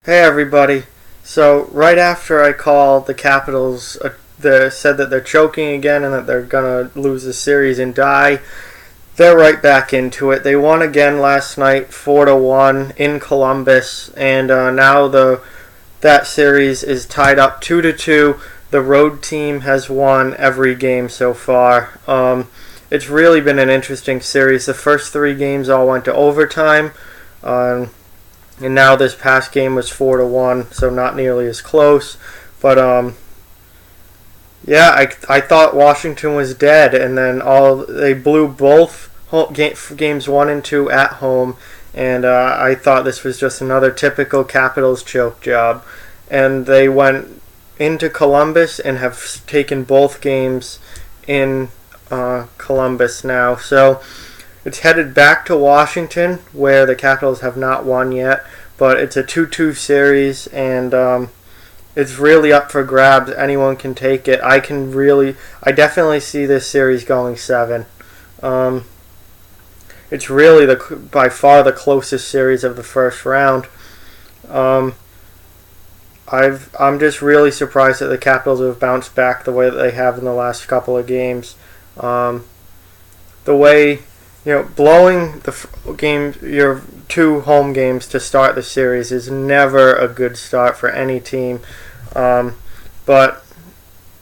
Hey everybody. So right after I called the Capitals, they said that they're choking again and that they're gonna lose the series and die. They're right back into it. They won again last night, 4-1 in Columbus, and now that series is tied up 2-2. The road team has won every game so far. It's really been an interesting series. The first three games all went to overtime. And now this past game was 4-1, so not nearly as close. But I thought Washington was dead, and then they blew both games 1 and 2 at home, and I thought this was just another typical Capitals choke job. And they went into Columbus and have taken both games in Columbus now. So it's headed back to Washington, where the Capitals have not won yet, but it's a 2-2 series, and it's really up for grabs. Anyone can take it. I definitely see this series going 7. It's really by far the closest series of the first round. I'm just really surprised that the Capitals have bounced back the way that they have in the last couple of games. The way blowing your 2 home games to start the series is never a good start for any team. But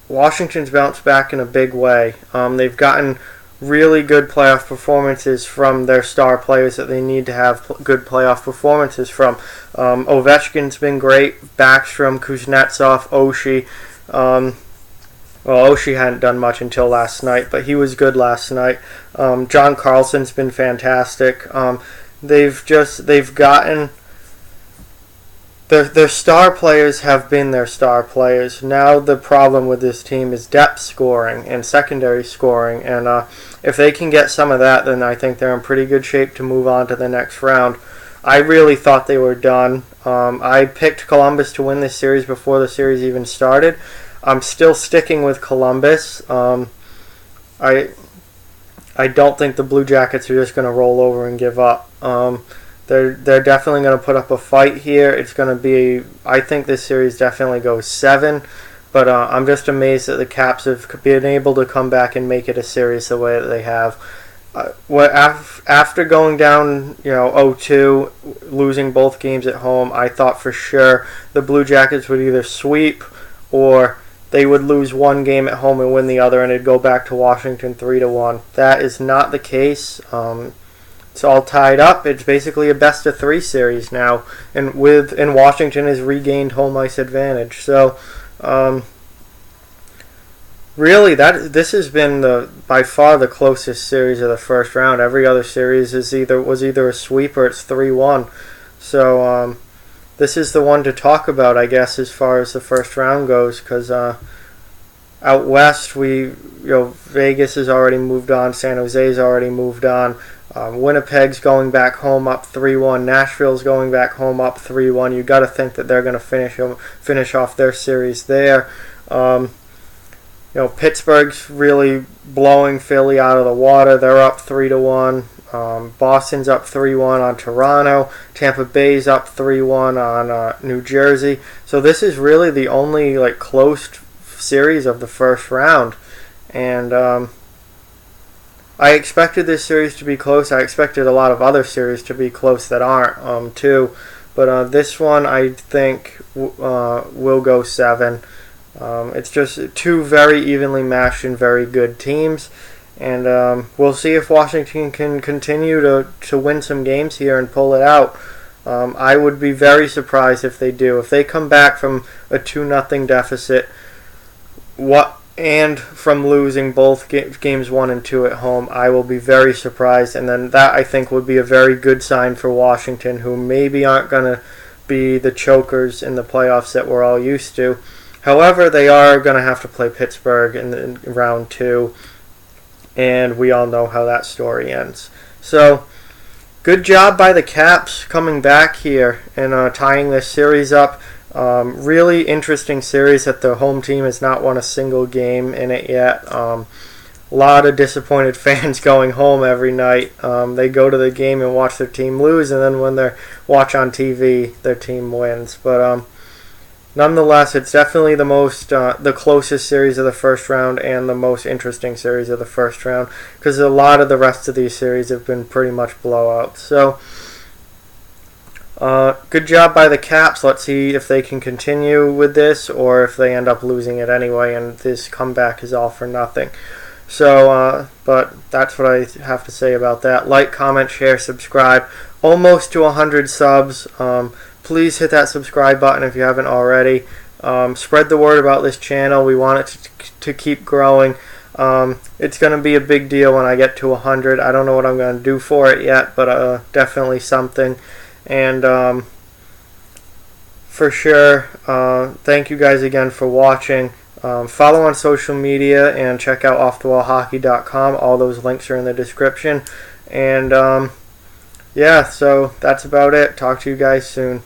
Washington's bounced back in a big way. They've gotten really good playoff performances from their star players that they need to have good playoff performances from. Ovechkin's been great. Backstrom, Kuznetsov, Oshie. Oshie hadn't done much until last night, but he was good last night. John Carlson's been fantastic. They've gotten their star players have been their star players. Now the problem with this team is depth scoring and secondary scoring, and if they can get some of that, then I think they're in pretty good shape to move on to the next round. I really thought they were done. I picked Columbus to win this series before the series even started. I'm still sticking with Columbus. I don't think the Blue Jackets are just going to roll over and give up. They're definitely going to put up a fight here. It's going to be. I think this series definitely goes 7, but I'm just amazed that the Caps have been able to come back and make it a series the way that they have. After going down, 0-2, losing both games at home, I thought for sure the Blue Jackets would either sweep or they would lose one game at home and win the other, and it'd go back to Washington 3-1. That is not the case. It's all tied up. It's basically a best-of-3 series now, and Washington has regained home ice advantage. So, really, this has been by far the closest series of the first round. Every other series was either a sweep or it's 3-1. So, this is the one to talk about, I guess, as far as the first round goes, because out west, Vegas has already moved on, San Jose's already moved on, Winnipeg's going back home up 3-1, Nashville's going back home up 3-1. You got to think that they're going to finish off their series there. Pittsburgh's really blowing Philly out of the water. They're up 3-1. Boston's up 3-1 on Toronto. Tampa Bay's up 3-1 on New Jersey. So this is really the only close series of the first round, and I expected this series to be close. I expected a lot of other series to be close that aren't too, but this one I think will go 7. It's just 2 very evenly matched and very good teams. And we'll see if Washington can continue to win some games here and pull it out. I would be very surprised if they do. If they come back from a 2-0 deficit, and from losing both games 1 and 2 at home, I will be very surprised. And then that, I think, would be a very good sign for Washington, who maybe aren't going to be the chokers in the playoffs that we're all used to. However, they are going to have to play Pittsburgh in round 2. And we all know how that story ends. So, good job by the Caps coming back here and tying this series up. Really interesting series that the home team has not won a single game in it yet. a lot of disappointed fans going home every night. They go to the game and watch their team lose, and then when they watch on TV, their team wins. But nonetheless, it's definitely the closest series of the first round and the most interesting series of the first round, because a lot of the rest of these series have been pretty much blowouts. So, good job by the Caps. Let's see if they can continue with this or if they end up losing it anyway and this comeback is all for nothing. So, but that's what I have to say about that. Like, comment, share, subscribe. Almost to 100 subs. Please hit that subscribe button if you haven't already. Spread the word about this channel. We want it to keep growing. It's going to be a big deal when I get to 100. I don't know what I'm going to do for it yet, but definitely something. And for sure, thank you guys again for watching. Follow on social media and check out offthewallhockey.com. All those links are in the description. And yeah, so that's about it. Talk to you guys soon.